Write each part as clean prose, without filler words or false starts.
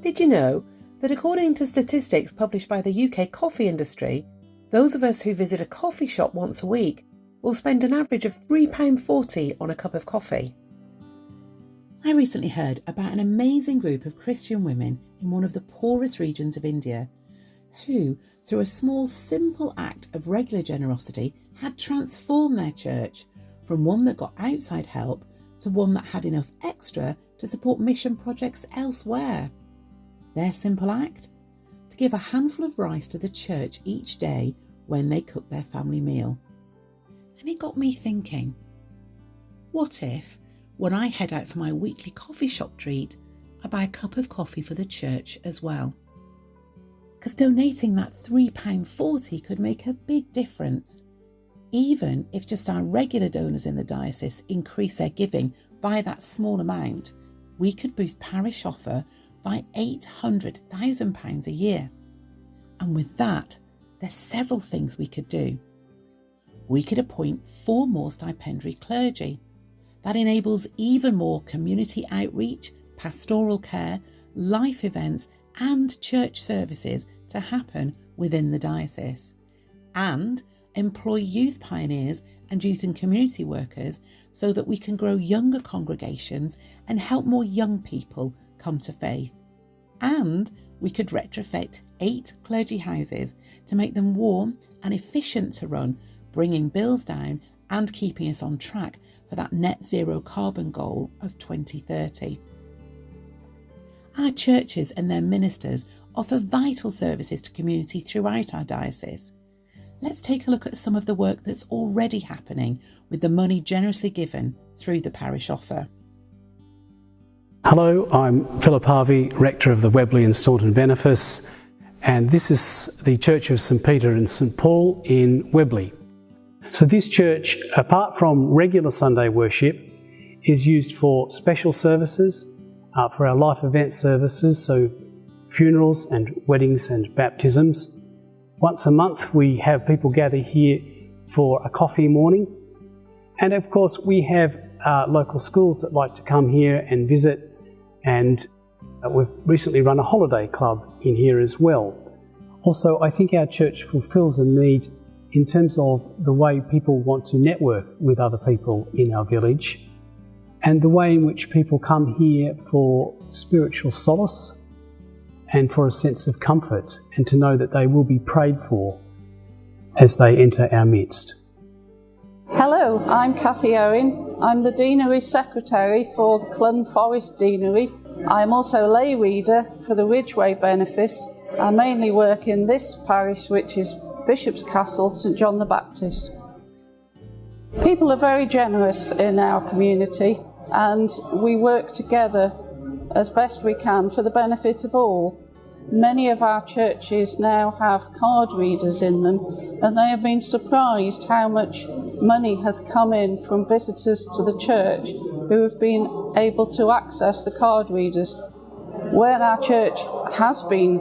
Did you know that according to statistics published by the UK coffee industry, those of us who visit a coffee shop once a week will spend an average of £3.40 on a cup of coffee? I recently heard about an amazing group of Christian women in one of the poorest regions of India who, through a small, simple act of regular generosity, had transformed their church from one that got outside help to one that had enough extra to support mission projects elsewhere. Their simple act? To give a handful of rice to the church each day when they cook their family meal. And it got me thinking, what if, when I head out for my weekly coffee shop treat, I buy a cup of coffee for the church as well? Because donating that £3.40 could make a big difference. Even if just our regular donors in the diocese increase their giving by that small amount, we could boost Parish Offer by £800,000 a year. And with that, there's several things we could do. We could appoint 4 more stipendiary clergy. That enables even more community outreach, pastoral care, life events and church services to happen within the diocese. And employ youth pioneers and youth and community workers so that we can grow younger congregations and help more young people come to faith. And we could retrofit 8 clergy houses to make them warm and efficient to run, bringing bills down and keeping us on track for that net zero carbon goal of 2030. Our churches and their ministers offer vital services to community throughout our diocese. Let's take a look at some of the work that's already happening with the money generously given through the Parish Offer. Hello, I'm Philip Harvey, Rector of the Webley and Staunton Benefice, and this is the Church of St Peter and St Paul in Webley. So this church, apart from regular Sunday worship, is used for special services, for our life event services, so funerals and weddings and baptisms. Once a month we have people gather here for a coffee morning, and of course we have local schools that like to come here and visit, and we've recently run a holiday club in here as well. Also, I think our church fulfills a need in terms of the way people want to network with other people in our village, and the way in which people come here for spiritual solace and for a sense of comfort, and to know that they will be prayed for as they enter our midst. Hello, I'm Cathy Owen. I'm the Deanery Secretary for the Clun Forest Deanery. I'm also lay reader for the Ridgeway Benefice. I mainly work in this parish, which is Bishop's Castle, St John the Baptist. People are very generous in our community, and we work together as best we can for the benefit of all. Many of our churches now have card readers in them, and they have been surprised how much money has come in from visitors to the church who have been able to access the card readers. Where our church has been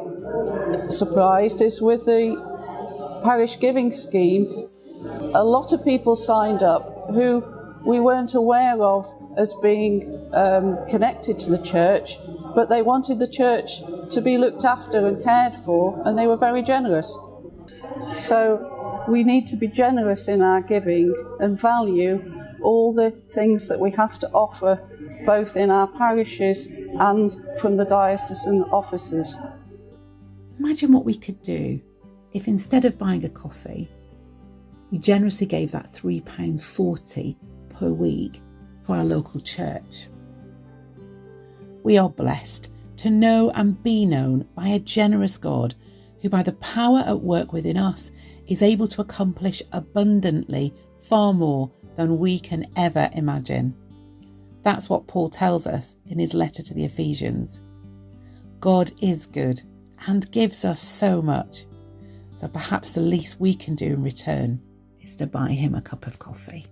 surprised is with the parish giving scheme. A lot of people signed up who we weren't aware of as being connected to the church, but they wanted the church to be looked after and cared for, and they were very generous. So we need to be generous in our giving and value all the things that we have to offer, both in our parishes and from the diocesan offices. Imagine what we could do if, instead of buying a coffee, we generously gave that £3.40 per week to our local church. We are blessed to know and be known by a generous God who, by the power at work within us, is able to accomplish abundantly far more than we can ever imagine. That's what Paul tells us in his letter to the Ephesians. God is good and gives us so much, so perhaps the least we can do in return is to buy him a cup of coffee.